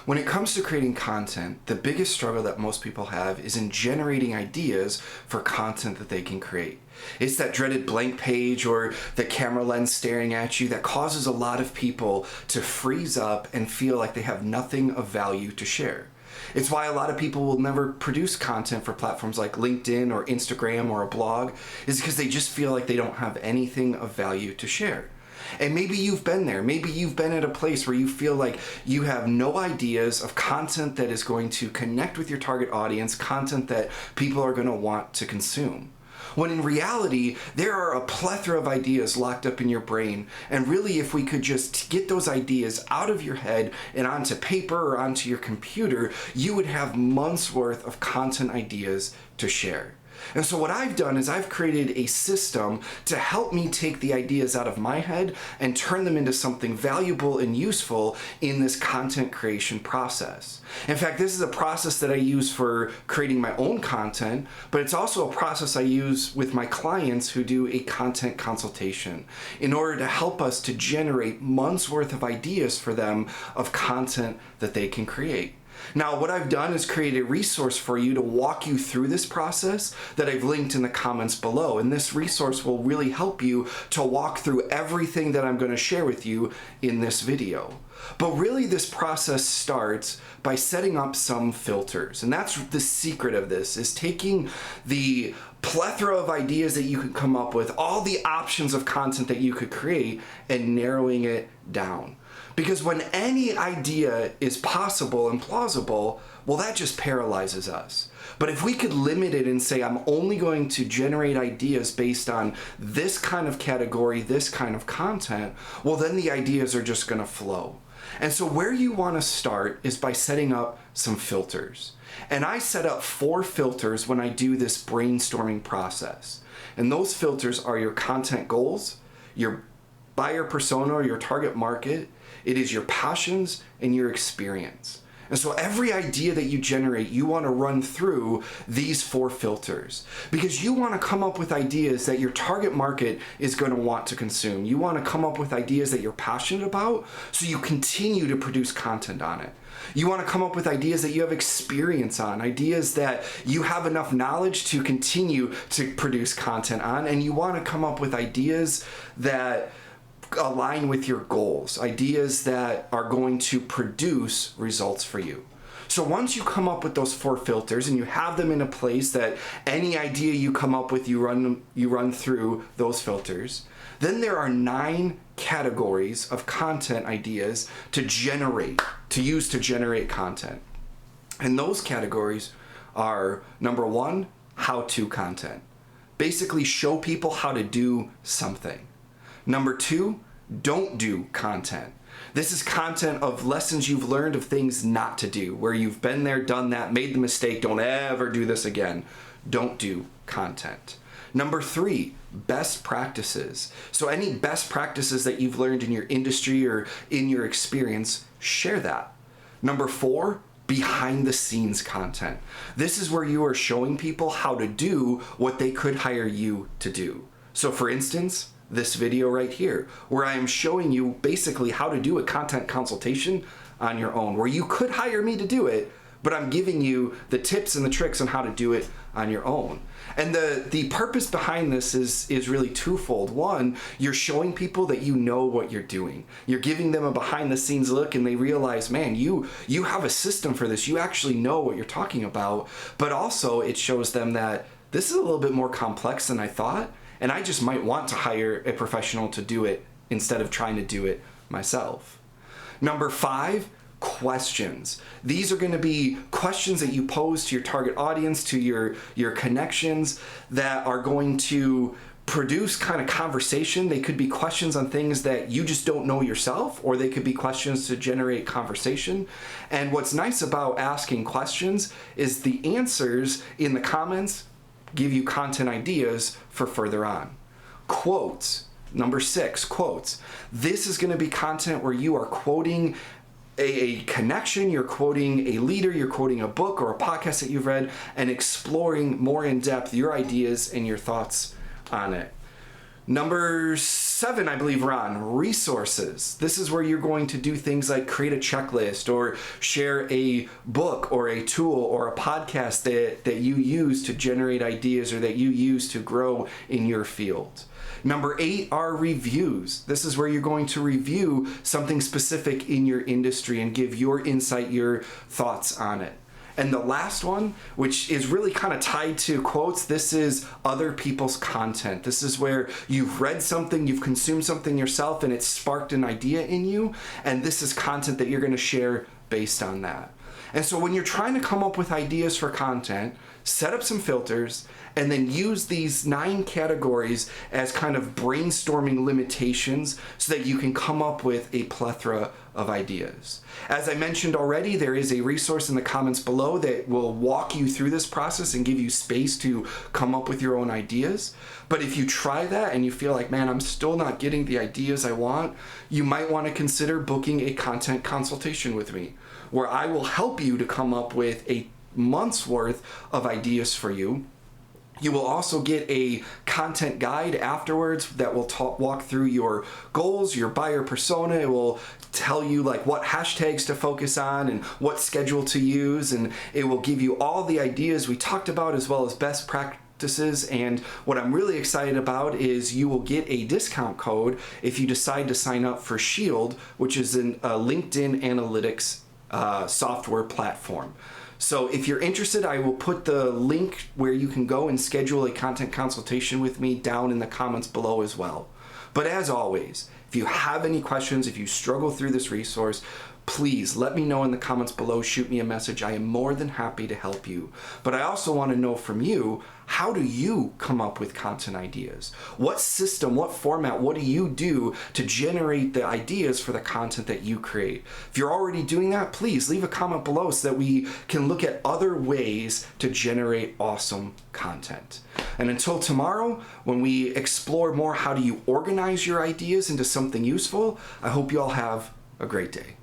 When it comes to creating content, the biggest struggle that most people have is in generating ideas for content that they can create. It's that dreaded blank page or the camera lens staring at you that causes a lot of people to freeze up and feel like they have nothing of value to share. It's why a lot of people will never produce content for platforms like LinkedIn or Instagram or a blog, is because they just feel like they don't have anything of value to share. And maybe you've been there. Maybe you've been at a place where you feel like you have no ideas of content that is going to connect with your target audience, content that people are going to want to consume. When in reality, there are a plethora of ideas locked up in your brain. And really, if we could just get those ideas out of your head and onto paper or onto your computer, you would have months worth of content ideas to share. And so what I've done is I've created a system to help me take the ideas out of my head and turn them into something valuable and useful in this content creation process. In fact, this is a process that I use for creating my own content, but it's also a process I use with my clients who do a content consultation in order to help us to generate months worth of ideas for them of content that they can create. Now, what I've done is create a resource for you to walk you through this process that I've linked in the comments below. And this resource will really help you to walk through everything that I'm going to share with you in this video. But really, this process starts by setting up some filters. And that's the secret of this, is taking the plethora of ideas that you could come up with, all the options of content that you could create, and narrowing it down. Because when any idea is possible and plausible, well, that just paralyzes us. But if we could limit it and say, I'm only going to generate ideas based on this kind of category, this kind of content, well, then the ideas are just going to flow. And so where you want to start is by setting up some filters. And I set up 4 filters when I do this brainstorming process. And those filters are your content goals, your buyer persona or your target market, it is your passions and your experience. And so every idea that you generate, you want to run through these 4 filters because you want to come up with ideas that your target market is going to want to consume. You want to come up with ideas that you're passionate about so you continue to produce content on it. You want to come up with ideas that you have experience on, ideas that you have enough knowledge to continue to produce content on, and you want to come up with ideas that align with your goals, ideas that are going to produce results for you. So once you come up with those 4 filters and you have them in a place that any idea you come up with, you run through those filters, then there are 9 categories of content ideas to use to generate content. And those categories are, number 1, how-to content. Basically show people how to do something. Number 2, don't do content. This is content of lessons you've learned of things not to do, where you've been there, done that, made the mistake, don't ever do this again. Don't do content. Number 3, best practices. So any best practices that you've learned in your industry or in your experience, share that. Number 4, behind the scenes content. This is where you are showing people how to do what they could hire you to do. So for instance, this video right here, where I am showing you basically how to do a content consultation on your own, where you could hire me to do it, but I'm giving you the tips and the tricks on how to do it on your own. And the purpose behind this is really twofold. 1, you're showing people that you know what you're doing. You're giving them a behind the scenes look and they realize, man, you have a system for this. You actually know what you're talking about. But also it shows them that this is a little bit more complex than I thought. And I just might want to hire a professional to do it instead of trying to do it myself. Number 5, questions. These are going to be questions that you pose to your target audience, to your connections that are going to produce kind of conversation. They could be questions on things that you just don't know yourself, or they could be questions to generate conversation. And what's nice about asking questions is the answers in the comments give you content ideas for further on. Quotes. Number 6, quotes. This is going to be content where you are quoting a connection, you're quoting a leader, you're quoting a book or a podcast that you've read, and exploring more in depth your ideas and your thoughts on it. Number 7, I believe we're on, resources. This is where you're going to do things like create a checklist or share a book or a tool or a podcast that you use to generate ideas or that you use to grow in your field. Number 8 are reviews. This is where you're going to review something specific in your industry and give your insight, your thoughts on it. And the last one, which is really kind of tied to quotes, this is other people's content. This is where you've read something, you've consumed something yourself, and it's sparked an idea in you, and this is content that you're going to share based on that. And so when you're trying to come up with ideas for content, set up some filters, and then use these 9 categories as kind of brainstorming limitations so that you can come up with a plethora of ideas. As I mentioned already, there is a resource in the comments below that will walk you through this process and give you space to come up with your own ideas. But if you try that and you feel like, man, I'm still not getting the ideas I want, you might want to consider booking a content consultation with me, where I will help you to come up with a month's worth of ideas for you. You will also get a content guide afterwards that will walk through your goals, your buyer persona. It will tell you like what hashtags to focus on and what schedule to use, and it will give you all the ideas we talked about as well as best practices. And what I'm really excited about is you will get a discount code if you decide to sign up for Shield, which is a LinkedIn analytics software platform. So if you're interested, I will put the link where you can go and schedule a content consultation with me down in the comments below as well. But as always, if you have any questions, if you struggle through this resource, please let me know in the comments below, shoot me a message. I am more than happy to help you. But I also want to know from you, how do you come up with content ideas? What system, what format, what do you do to generate the ideas for the content that you create? If you're already doing that, please leave a comment below so that we can look at other ways to generate awesome content. And until tomorrow, when we explore more how do you organize your ideas into something useful, I hope you all have a great day.